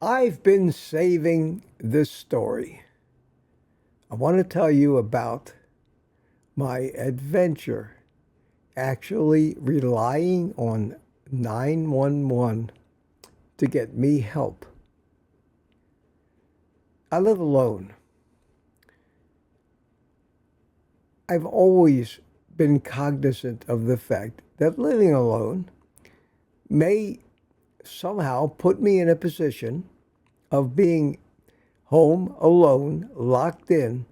I've been saving this story. I want to tell you about my adventure actually relying on 911 to get me help. I live alone. I've always been cognizant of the fact that living alone may somehow put me in a position of being home alone, locked in,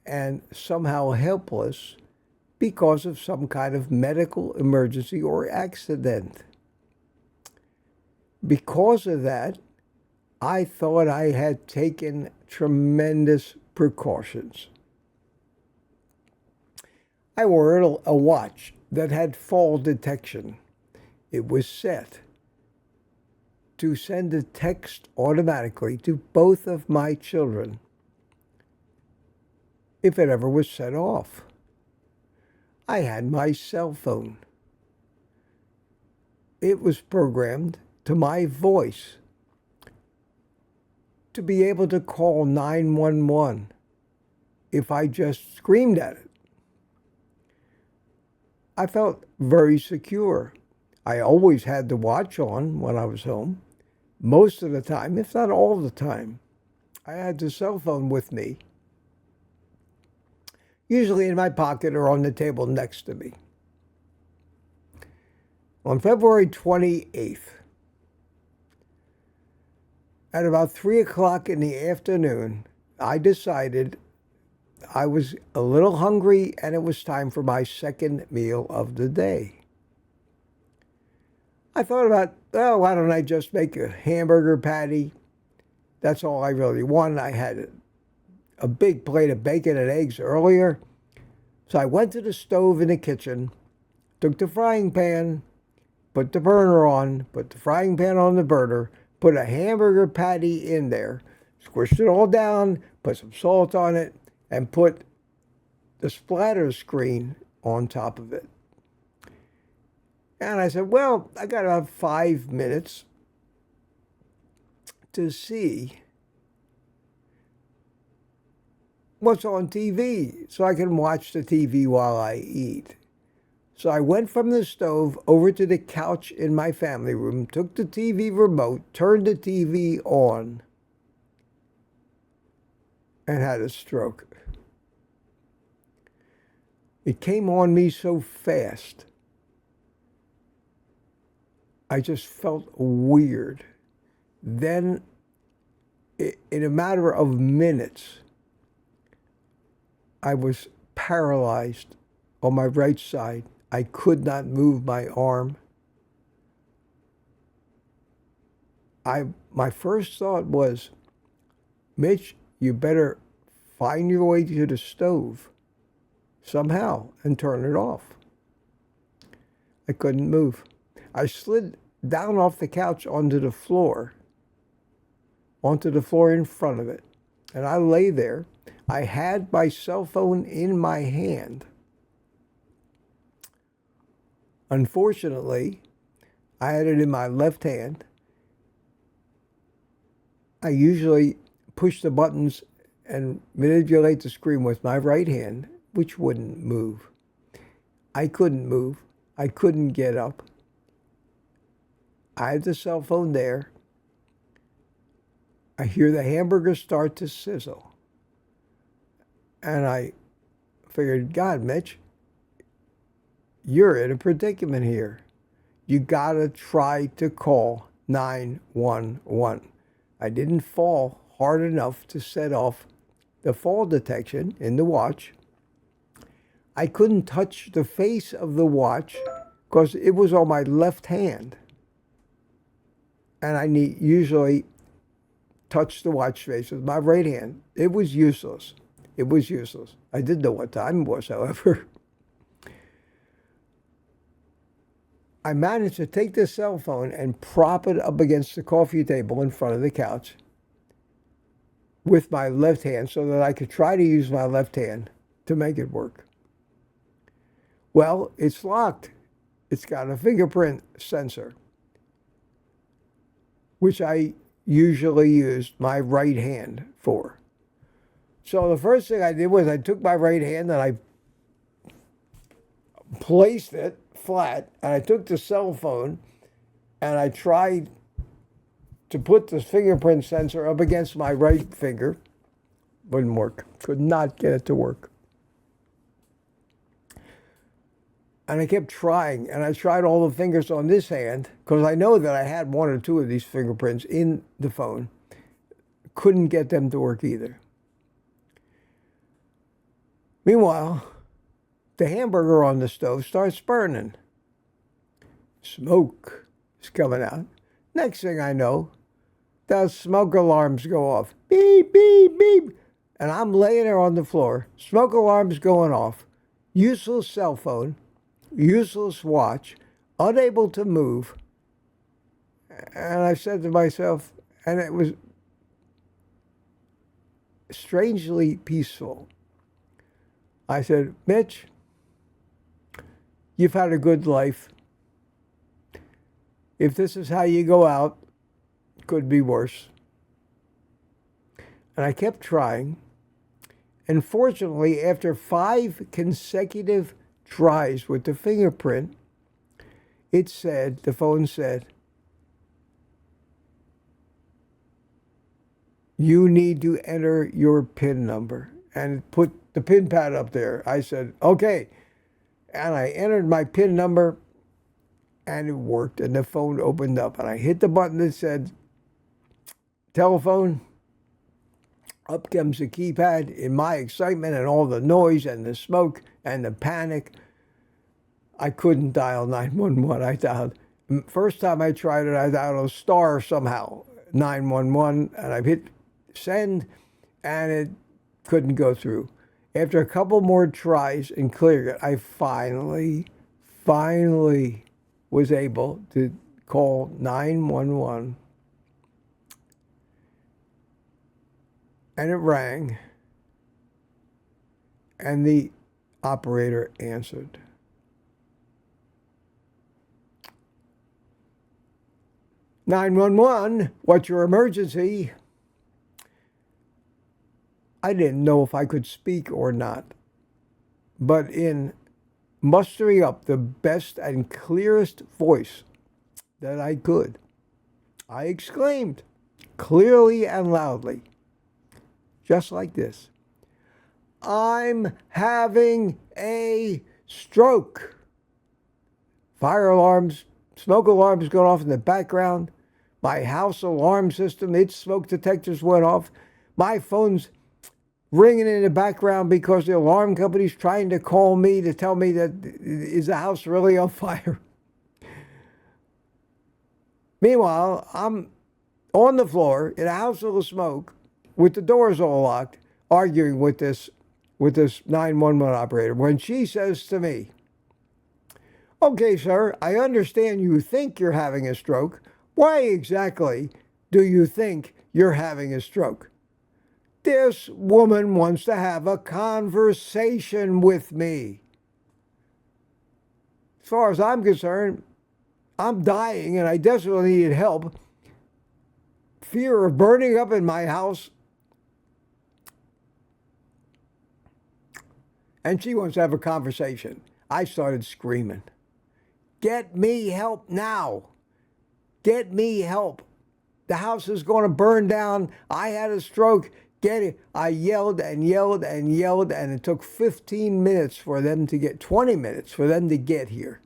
and somehow helpless because of some kind of medical emergency or accident. Because of that, I thought I had taken tremendous precautions. I wore a watch that had fall detection. It was set to send a text automatically to both of my children if it ever was set off. I had my cell phone. It was programmed to my voice to be able to call 911 if I just screamed at it. I felt very secure. I always had the watch on when I was home. Most of the time, if not all the time, I had the cell phone with me, usually in my pocket or on the table next to me. On February 28th, at about 3 o'clock in the afternoon, I decided I was a little hungry and it was time for my second meal of the day. I thought about, oh, why don't I just make a hamburger patty? That's all I really wanted. I had a big plate of bacon and eggs earlier. So I went to the stove in the kitchen, took the frying pan, put the burner on, put the frying pan on the burner, put a hamburger patty in there, squished it all down, put some salt on it, and put the splatter screen on top of it. And I said, well, I got about 5 minutes to see what's on TV so I can watch the TV while I eat. So I went from the stove over to the couch in my family room, took the TV remote, turned the TV on, and had a stroke. It came on me so fast. I just felt weird. Then, in a matter of minutes, I was paralyzed on my right side. I could not move my arm. My first thought was, Mitch, you better find your way to the stove somehow and turn it off. I couldn't move. I slid down off the couch onto the floor in front of it. And I lay there. I had my cell phone in my hand. Unfortunately, I had it in my left hand. I usually push the buttons and manipulate the screen with my right hand, which wouldn't move. I couldn't move. I couldn't get up. I had the cell phone there. I hear the hamburger start to sizzle. And I figured, God, Mitch, you're in a predicament here. You gotta try to call 911. I didn't fall hard enough to set off the fall detection in the watch. I couldn't touch the face of the watch because it was on my left hand. And I usually touch the watch face with my right hand. It was useless. It was useless. I did know what time it was, however. I managed to take the cell phone and prop it up against the coffee table in front of the couch with my left hand so that I could try to use my left hand to make it work. Well, it's locked. It's got a fingerprint sensor, which I usually use my right hand for. So the first thing I did was I took my right hand and I placed it flat, and I took the cell phone and I tried to put the fingerprint sensor up against my right finger. Wouldn't work. Could not get it to work. And I kept trying, and I tried all the fingers on this hand, because I know that I had one or two of these fingerprints in the phone. Couldn't get them to work either. Meanwhile, the hamburger on the stove starts burning. Smoke is coming out. Next thing I know, the smoke alarms go off. Beep, beep, beep. And I'm laying there on the floor. Smoke alarms going off. Useless cell phone. Useless watch. Unable to move. And I said to myself, and it was strangely peaceful. I said, Mitch, you've had a good life. If this is how you go out, it could be worse. And I kept trying. And fortunately, after 5 consecutive tries with the fingerprint, it said, the phone said, you need to enter your PIN number, and put the PIN pad up there. I said, okay. And I entered my PIN number, and it worked, and the phone opened up, and I hit the button that said telephone. Up comes the keypad. In my excitement and all the noise and the smoke and the panic, I couldn't dial 911. I dialed, first time I tried it, I dialed a star somehow, 911, and I hit send, and it couldn't go through. After a couple more tries and clearing it, I finally was able to call 911. And it rang, and the operator answered. "911, what's your emergency?" I didn't know if I could speak or not, but in mustering up the best and clearest voice that I could, I exclaimed clearly and loudly, just like this, "I'm having a stroke." Fire alarms, smoke alarms going off in the background. My house alarm system, its smoke detectors went off. My phone's ringing in the background because the alarm company's trying to call me to tell me that is the house really on fire. Meanwhile, I'm on the floor in a house full of smoke with the doors all locked, arguing with this 911 operator, when she says to me, "Okay, sir, I understand you think you're having a stroke. Why exactly do you think you're having a stroke?" This woman wants to have a conversation with me. As far as I'm concerned, I'm dying and I desperately needed help. Fear of burning up in my house. And she wants to have a conversation. I started screaming, "Get me help now. Get me help. The house is going to burn down. I had a stroke. Get it." I yelled and yelled and yelled, and it took 15 minutes for them to get, 20 minutes for them to get here.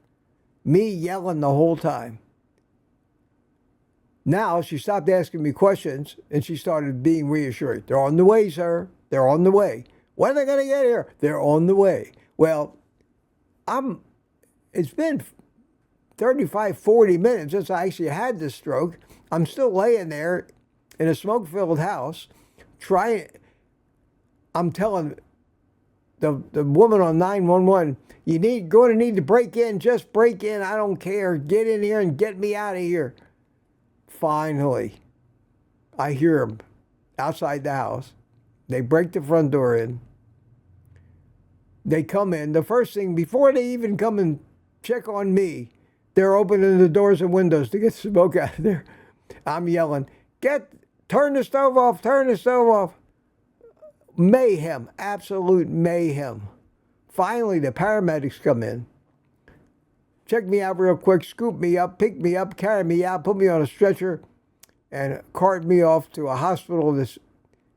Me yelling the whole time. Now she stopped asking me questions, and she started being reassuring. "They're on the way, sir. They're on the way." "When are they going to get here?" "They're on the way." Well, it's been 35, 40 minutes since I actually had this stroke. I'm still laying there in a smoke-filled house, I'm telling the woman on 911, going to need to break in, just break in, I don't care, get in here and get me out of here. Finally, I hear them outside the house. They break the front door in. They come in. The first thing, before they even come and check on me, they're opening the doors and windows to get smoke out of there. I'm yelling, turn the stove off, turn the stove off. Mayhem, absolute mayhem. Finally, the paramedics come in, check me out real quick, scoop me up, pick me up, carry me out, put me on a stretcher, and cart me off to a hospital that's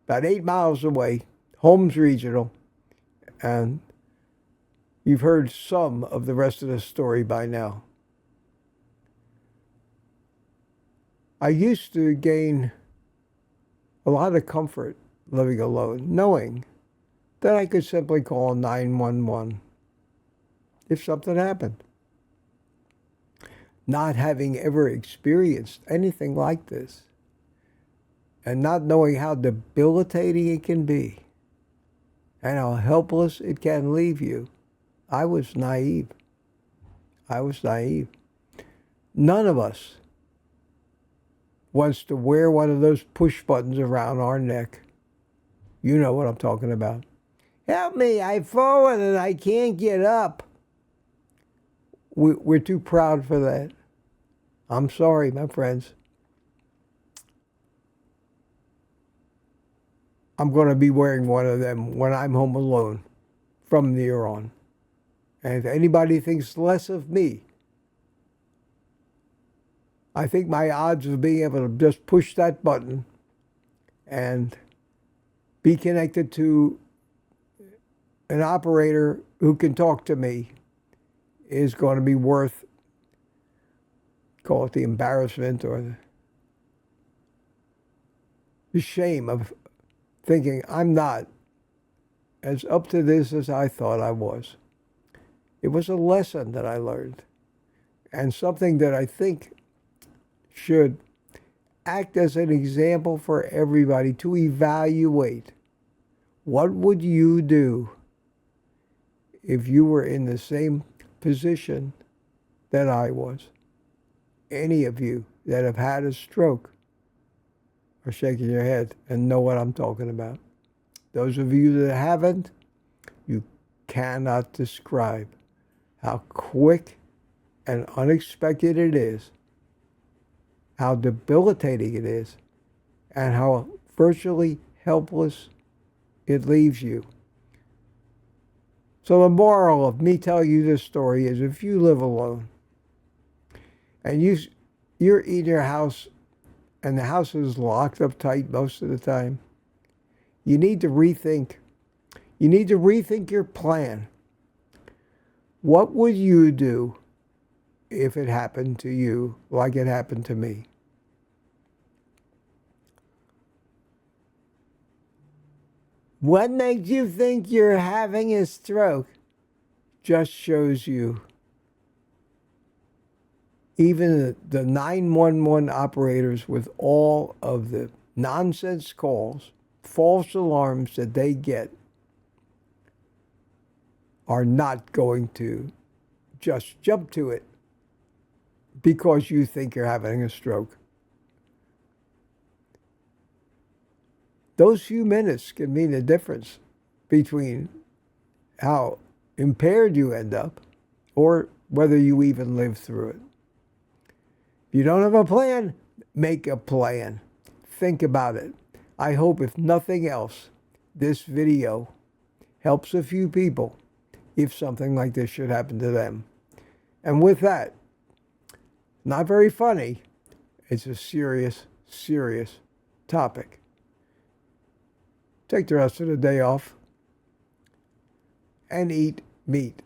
about 8 miles away, Holmes Regional. And you've heard some of the rest of the story by now. I used to gain a lot of comfort living alone, knowing that I could simply call 911 if something happened. Not having ever experienced anything like this, and not knowing how debilitating it can be, and how helpless it can leave you, I was naive. I was naive. None of us wants to wear one of those push buttons around our neck. You know what I'm talking about. Help me, I've fallen and I can't get up. We're too proud for that. I'm sorry, my friends. I'm going to be wearing one of them when I'm home alone from here on. And if anybody thinks less of me, I think my odds of being able to just push that button and be connected to an operator who can talk to me is going to be worth, call it the embarrassment or the shame of thinking I'm not as up to this as I thought I was. It was a lesson that I learned, and something that I think should act as an example for everybody to evaluate. What would you do if you were in the same position that I was? Any of you that have had a stroke are shaking your head and know what I'm talking about. Those of you that haven't, you cannot describe how quick and unexpected it is, how debilitating it is, and how virtually helpless it leaves you. So the moral of me telling you this story is, if you live alone and you're in your house and the house is locked up tight most of the time, you need to rethink. You need to rethink your plan. What would you do if it happened to you like it happened to me? What makes you think you're having a stroke? Just shows you even the 911 operators, with all of the nonsense calls, false alarms that they get, are not going to just jump to it because you think you're having a stroke. Those few minutes can mean a difference between how impaired you end up or whether you even live through it. If you don't have a plan, make a plan. Think about it. I hope, if nothing else, this video helps a few people if something like this should happen to them. And with that, not very funny, it's a serious, serious topic. Take the rest of the day off and eat meat.